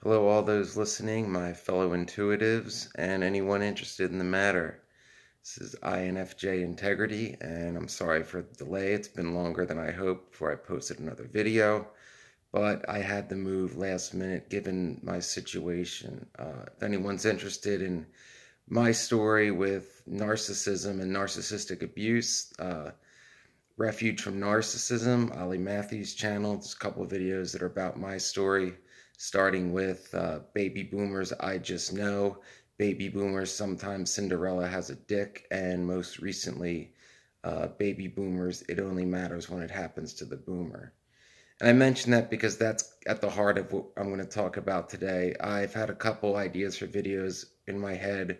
Hello, all those listening, my fellow intuitives, and anyone interested in the matter. This is INFJ Integrity, and I'm sorry for the delay. It's been longer than I hoped before I posted another video, but I had to move last minute given my situation. If anyone's interested in my story with narcissism and narcissistic abuse, Refuge from Narcissism, Ollie Matthews' channel. There's a couple of videos that are about my story, starting with Baby Boomers, I Just Know, Baby Boomers, Sometimes Cinderella Has a Dick, and most recently, Baby Boomers, It Only Matters When It Happens to the Boomer. And I mention that because that's at the heart of what I'm going to talk about today. I've had a couple ideas for videos in my head.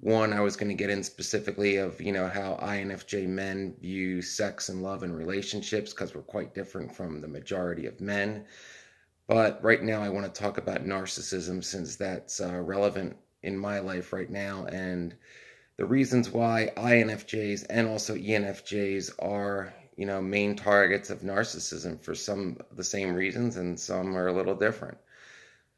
One, I was going to get in specifically of, how INFJ men view sex and love and relationships, because we're quite different from the majority of men. But right now I want to talk about narcissism, since that's relevant in my life right now, and the reasons why INFJs and also ENFJs are, main targets of narcissism for some of the same reasons, and some are a little different.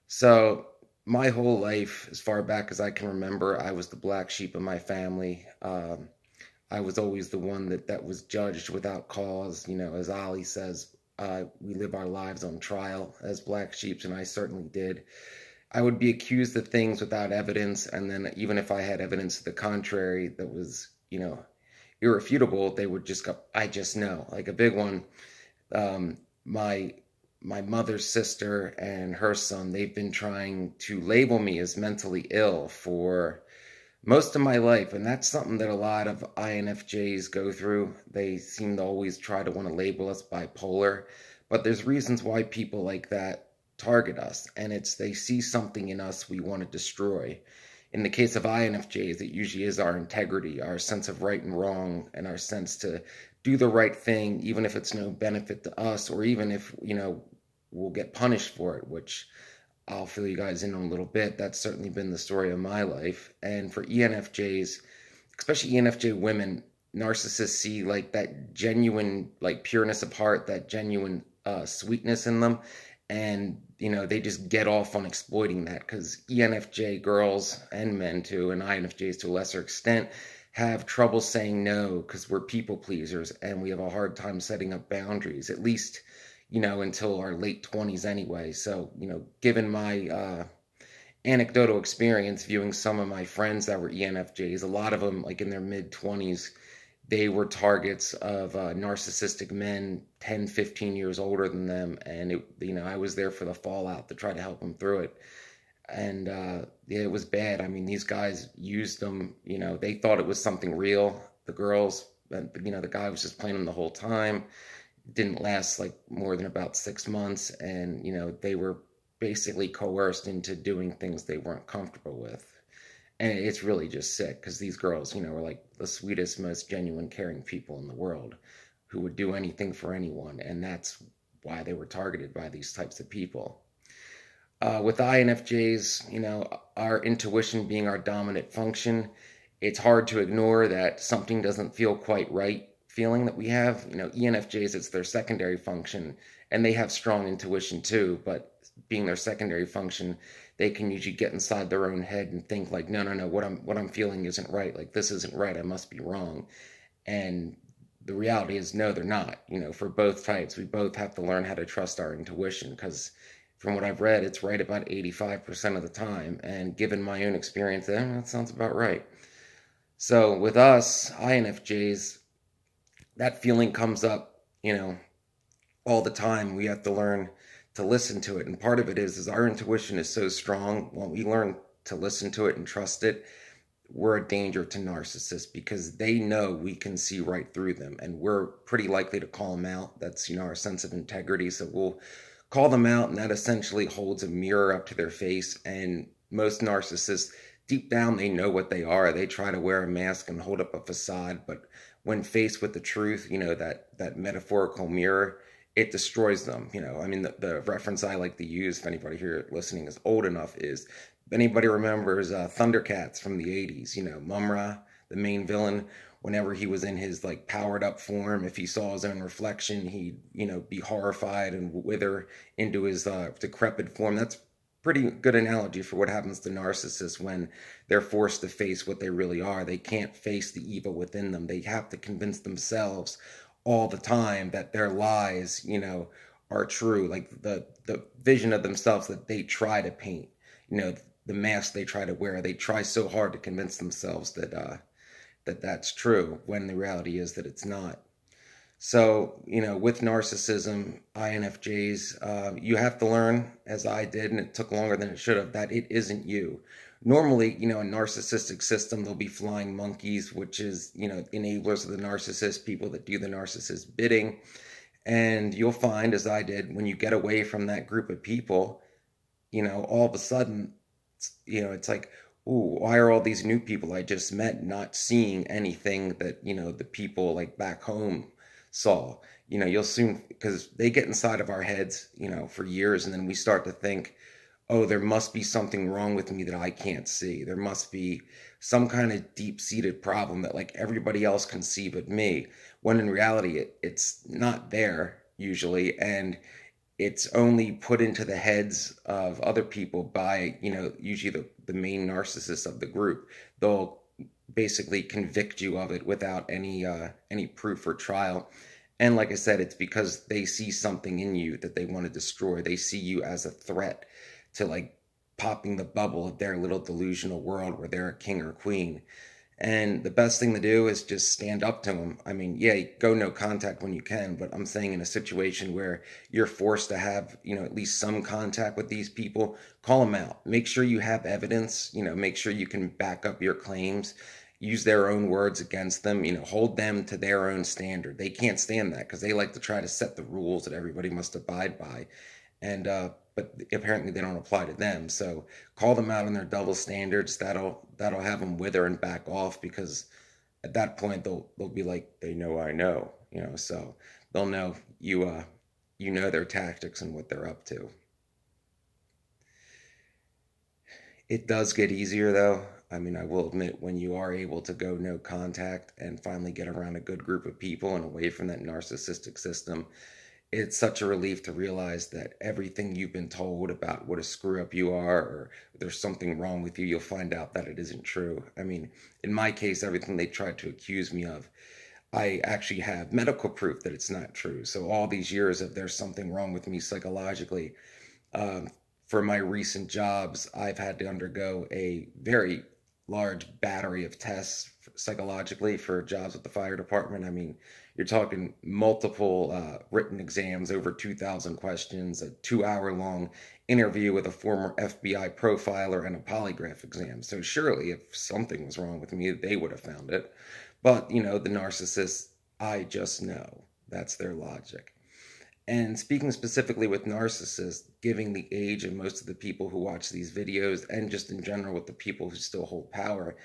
So my whole life, as far back as I can remember, I was the black sheep of my family. I was always the one that was judged without cause. As Ollie says, we live our lives on trial as black sheeps, and I certainly did. I would be accused of things without evidence, and then even if I had evidence to the contrary that was, irrefutable, they would just go, I just know. Like a big one, my mother's sister and her son, they've been trying to label me as mentally ill for most of my life, and that's something that a lot of INFJs go through. They seem to always try to want to label us bipolar, but there's reasons why people like that target us, and it's they see something in us we want to destroy. In the case of INFJs, it usually is our integrity, our sense of right and wrong, and our sense to do the right thing, even if it's no benefit to us, or even if, we'll get punished for it, which I'll fill you guys in on a little bit. That's certainly been the story of my life. And for ENFJs, especially ENFJ women, narcissists see like that genuine, like pureness of heart, that genuine sweetness in them. And, they just get off on exploiting that, because ENFJ girls and men too, and INFJs to a lesser extent, have trouble saying no because we're people pleasers and we have a hard time setting up boundaries, at least, until our late 20s anyway. So, given my anecdotal experience viewing some of my friends that were ENFJs, a lot of them, like in their mid-20s, they were targets of narcissistic men 10, 15 years older than them. And, I was there for the fallout to try to help them through it. And yeah, it was bad. I mean, these guys used them, they thought it was something real. The girls, the guy was just playing them the whole time. It didn't last like more than about 6 months. And, they were basically coerced into doing things they weren't comfortable with. And it's really just sick, because these girls, were like the sweetest, most genuine, caring people in the world who would do anything for anyone. And that's why they were targeted by these types of people. With INFJs, our intuition being our dominant function, it's hard to ignore that something doesn't feel quite right feeling that we have. ENFJs, it's their secondary function, and they have strong intuition too, but being their secondary function, they can usually get inside their own head and think like, no, what I'm feeling isn't right. Like, this isn't right. I must be wrong. And the reality is, no, they're not. For both types, we both have to learn how to trust our intuition, because from what I've read, it's right about 85% of the time. And given my own experience, that sounds about right. So with us, INFJs, that feeling comes up, all the time. We have to learn to listen to it. And part of it is our intuition is so strong. When we learn to listen to it and trust it, we're a danger to narcissists, because they know we can see right through them, and we're pretty likely to call them out. That's, our sense of integrity. So we'll call them out, and that essentially holds a mirror up to their face. And most narcissists, deep down, they know what they are. They try to wear a mask and hold up a facade, but when faced with the truth, that metaphorical mirror, it destroys them. I mean, the reference I like to use, if anybody here listening is old enough, is, if anybody remembers Thundercats from the 80s, Mumra, the main villain, whenever he was in his like powered up form, if he saw his own reflection, he'd, be horrified and wither into his decrepit form. That's pretty good analogy for what happens to narcissists when they're forced to face what they really are. They can't face the evil within them. They have to convince themselves all the time that their lies, are true. Like the vision of themselves that they try to paint, the mask they try to wear. They try so hard to convince themselves that that's true, when the reality is that it's not. So, with narcissism, INFJs, you have to learn, as I did, and it took longer than it should have, that it isn't you. Normally, a narcissistic system, there'll be flying monkeys, which is, enablers of the narcissist, people that do the narcissist bidding. And you'll find, as I did, when you get away from that group of people, all of a sudden, it's like, ooh, why are all these new people I just met not seeing anything that, the people like back home saw? You'll soon, because they get inside of our heads, for years, and then we start to think, oh, there must be something wrong with me that I can't see. There must be some kind of deep-seated problem that like everybody else can see but me, when in reality it's not there usually, and it's only put into the heads of other people by, usually the main narcissist of the group. They'll basically convict you of it without any proof or trial. And like I said, it's because they see something in you that they want to destroy. They see you as a threat to like popping the bubble of their little delusional world where they're a king or queen. And the best thing to do is just stand up to them. I mean, yeah, go no contact when you can, but I'm saying in a situation where you're forced to have, at least some contact with these people, call them out. Make sure you have evidence, make sure you can back up your claims, use their own words against them, hold them to their own standard. They can't stand that because they like to try to set the rules that everybody must abide by. And, but apparently they don't apply to them. So call them out on their double standards. That'll have them wither and back off, because at that point they'll be like, they know I know, so they'll know you know their tactics and what they're up to. It does get easier though. I mean, I will admit, when you are able to go no contact and finally get around a good group of people and away from that narcissistic system, it's such a relief to realize that everything you've been told about what a screw up you are, or there's something wrong with you, you'll find out that it isn't true. I mean, in my case, everything they tried to accuse me of, I actually have medical proof that it's not true. So all these years of there's something wrong with me psychologically, for my recent jobs, I've had to undergo a very large battery of tests psychologically for jobs with the fire department. I mean, you're talking multiple written exams, over 2,000 questions, a 2-hour-long interview with a former FBI profiler, and a polygraph exam. So surely if something was wrong with me, they would have found it. But, the narcissists, I just know. That's their logic. And speaking specifically with narcissists, given the age of most of the people who watch these videos, and just in general with the people who still hold power,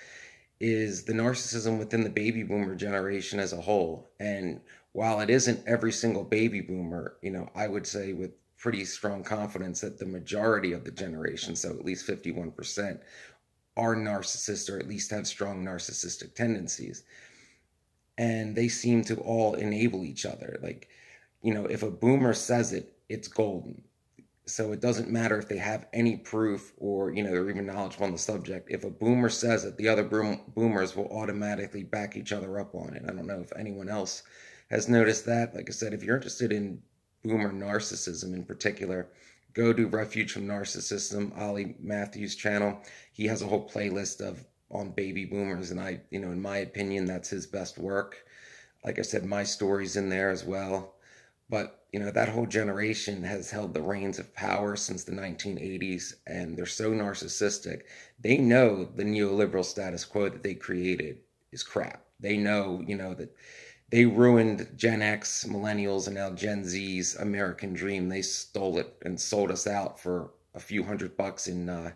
is the narcissism within the baby boomer generation as a whole. And while it isn't every single baby boomer, I would say with pretty strong confidence that the majority of the generation, so at least 51%, are narcissists, or at least have strong narcissistic tendencies. And they seem to all enable each other. Like, if a boomer says it, it's golden. So it doesn't matter if they have any proof or, they're even knowledgeable on the subject. If a boomer says it, the other boomers will automatically back each other up on it. I don't know if anyone else has noticed that. Like I said, if you're interested in boomer narcissism in particular, go to Refuge from Narcissism, Ollie Matthews' channel. He has a whole playlist on baby boomers, and in my opinion, that's his best work. Like I said, my story's in there as well. But, that whole generation has held the reins of power since the 1980s, and they're so narcissistic. They know the neoliberal status quo that they created is crap. They know, that they ruined Gen X, millennials, and now Gen Z's American dream. They stole it and sold us out for a few $100 in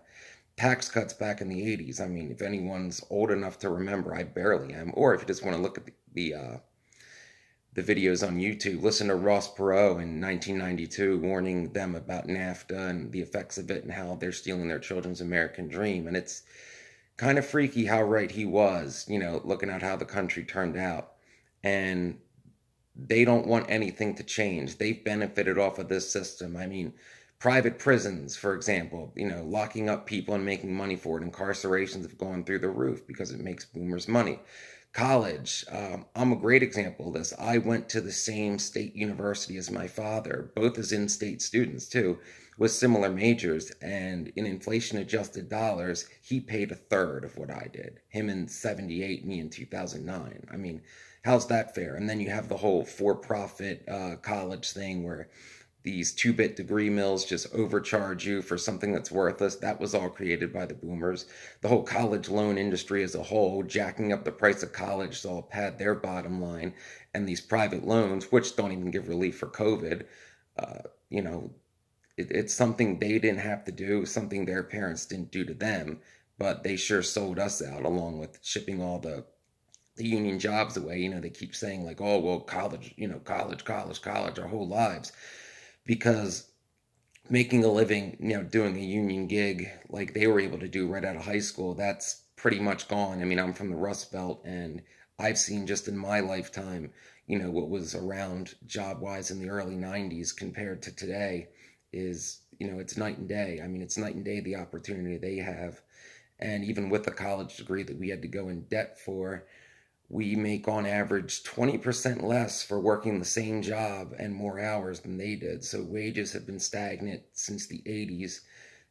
tax cuts back in the 80s. I mean, if anyone's old enough to remember, I barely am. Or if you just want to look at the videos on YouTube, listen to Ross Perot in 1992 warning them about NAFTA and the effects of it and how they're stealing their children's American dream. And it's kind of freaky how right he was, looking at how the country turned out. And they don't want anything to change. They've benefited off of this system. I mean, Private prisons, for example, locking up people and making money for it. Incarcerations have gone through the roof because it makes boomers money. College, I'm a great example of this. I went to the same state university as my father, both as in-state students too, with similar majors, and in inflation-adjusted dollars, he paid a third of what I did. Him in 78, me in 2009. I mean, how's that fair? And then you have the whole for-profit college thing where these 2-bit degree mills just overcharge you for something that's worthless. That was all created by the boomers. The whole college loan industry as a whole, jacking up the price of college to all pad their bottom line. And these private loans, which don't even give relief for COVID, it's something they didn't have to do, something their parents didn't do to them, but they sure sold us out, along with shipping all the union jobs away. They keep saying like, oh, well, college, college our whole lives. Because making a living, doing a union gig like they were able to do right out of high school, that's pretty much gone. I mean, I'm from the Rust Belt, and I've seen just in my lifetime, what was around job-wise in the early 90s compared to today is, it's night and day. I mean, it's night and day the opportunity they have. And even with a college degree that we had to go in debt for, we make on average 20% less for working the same job and more hours than they did. So wages have been stagnant since the 80s.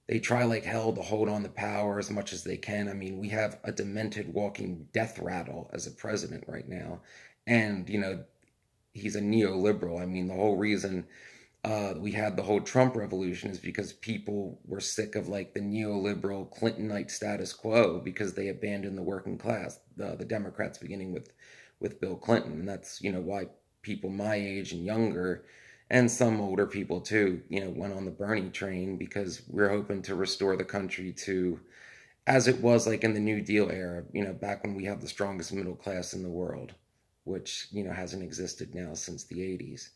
They try like hell to hold on to power as much as they can. I mean, we have a demented walking death rattle as a president right now. And, he's a neoliberal. I mean, the whole reason we had the whole Trump revolution is because people were sick of like the neoliberal Clintonite status quo, because they abandoned the working class, the Democrats beginning with Bill Clinton. And that's, why people my age and younger, and some older people too, went on the Bernie train, because we're hoping to restore the country to as it was like in the New Deal era, back when we have the strongest middle class in the world, which, hasn't existed now since the 80s.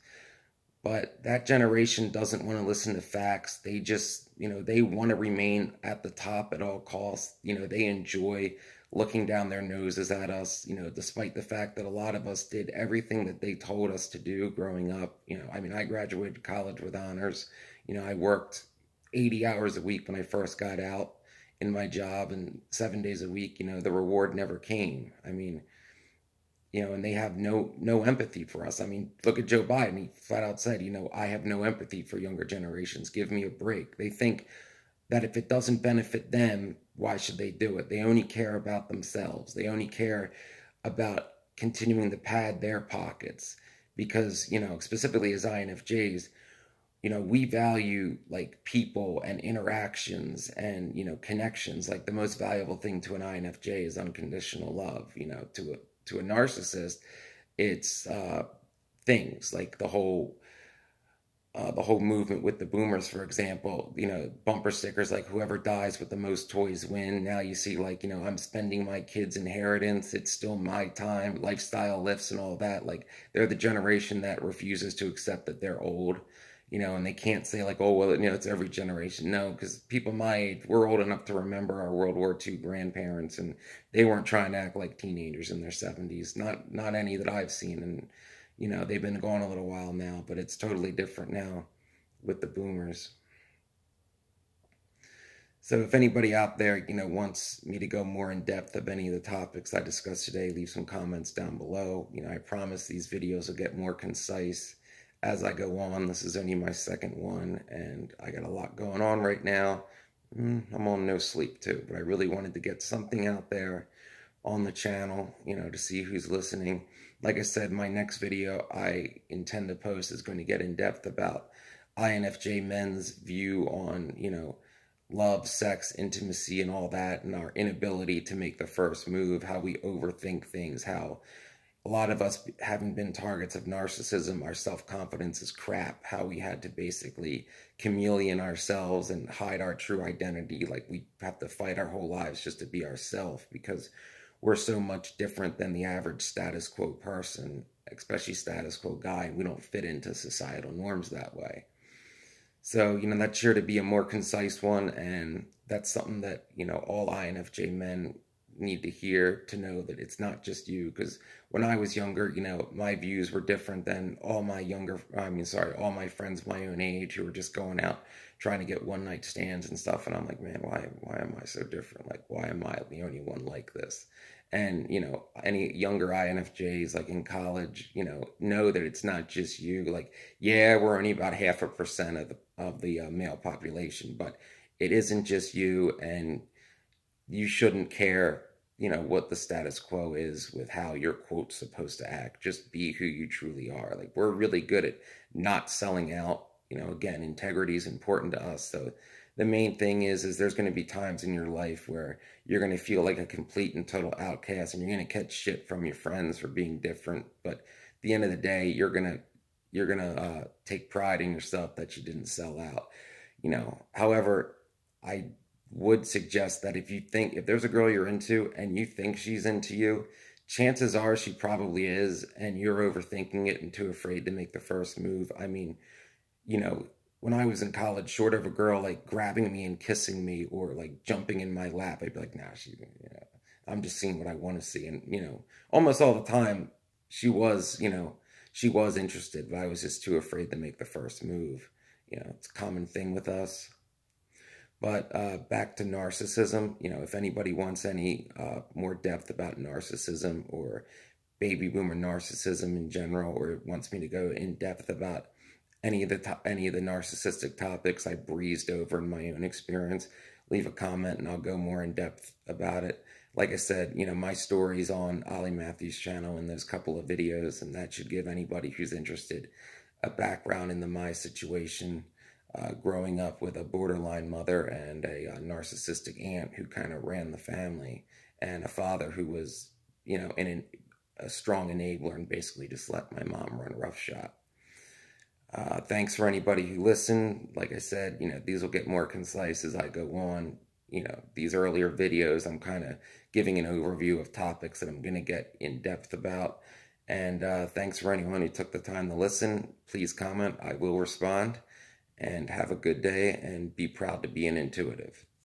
But that generation doesn't want to listen to facts. They just, they want to remain at the top at all costs. They enjoy looking down their noses at us, despite the fact that a lot of us did everything that they told us to do growing up. I mean, I graduated college with honors. I worked 80 hours a week when I first got out in my job, and 7 days a week. The reward never came. I mean, and they have no empathy for us. I mean, look at Joe Biden. He flat out said, I have no empathy for younger generations. Give me a break. They think that if it doesn't benefit them, why should they do it? They only care about themselves. They only care about continuing to pad their pockets because, specifically as INFJs, we value like people and interactions and, connections. Like the most valuable thing to an INFJ is unconditional love. To a narcissist, it's things like the whole movement with the boomers, for example, bumper stickers like whoever dies with the most toys win. Now you see like, I'm spending my kids' inheritance. It's still my time, lifestyle lifts and all that. Like they're the generation that refuses to accept that they're old, and they can't say like, oh, well, it's every generation. No, because people my age, we're old enough to remember our World War II grandparents, and they weren't trying to act like teenagers in their 70s. Not any that I've seen. And, they've been gone a little while now, but it's totally different now with the boomers. So if anybody out there, wants me to go more in depth of any of the topics I discussed today, leave some comments down below. I promise these videos will get more concise as I go on. This is only my second one, and I got a lot going on right now. I'm on no sleep too, but I really wanted to get something out there on the channel, to see who's listening. Like I said, my next video I intend to post is going to get in depth about INFJ men's view on, love, sex, intimacy, and all that, and our inability to make the first move, how we overthink things, how a lot of us, having been targets of narcissism, our self-confidence is crap, how we had to basically chameleon ourselves and hide our true identity. Like we have to fight our whole lives just to be ourselves because we're so much different than the average status quo person, especially status quo guy. We don't fit into societal norms that way. So, that's sure to be a more concise one, and that's something that, all INFJ men need to hear to know that it's not just you. Because when I was younger, my views were different than all my all my friends my own age who were just going out trying to get one night stands and stuff. And I'm like, man, why am I so different? Like, why am I the only one like this? And, any younger INFJs like in college, know that it's not just you. Like, yeah, we're only about 0.5% of the male population, but it isn't just you, and you shouldn't care, what the status quo is with how your quote's supposed to act. Just be who you truly are. Like, we're really good at not selling out. Again, integrity is important to us. So the main thing is there's going to be times in your life where you're going to feel like a complete and total outcast, and you're going to catch shit from your friends for being different. But at the end of the day, you're gonna take pride in yourself that you didn't sell out. However, I would suggest that if there's a girl you're into and you think she's into you, chances are she probably is, and you're overthinking it and too afraid to make the first move. I mean, when I was in college, short of a girl like grabbing me and kissing me or like jumping in my lap, I'd be like, nah, I'm just seeing what I want to see. And, almost all the time she was interested, but I was just too afraid to make the first move. It's a common thing with us. But back to narcissism, if anybody wants any more depth about narcissism or baby boomer narcissism in general, or wants me to go in depth about any of the narcissistic topics I breezed over in my own experience, leave a comment and I'll go more in depth about it. Like I said, my story's on Ollie Matthews' channel in those couple of videos, and that should give anybody who's interested a background into my situation, growing up with a borderline mother and a narcissistic aunt who kind of ran the family, and a father who was, a strong enabler and basically just let my mom run roughshod. Thanks for anybody who listened. Like I said, these will get more concise as I go on. These earlier videos, I'm kind of giving an overview of topics that I'm going to get in depth about. And thanks for anyone who took the time to listen. Please comment. I will respond. And have a good day, and be proud to be an intuitive.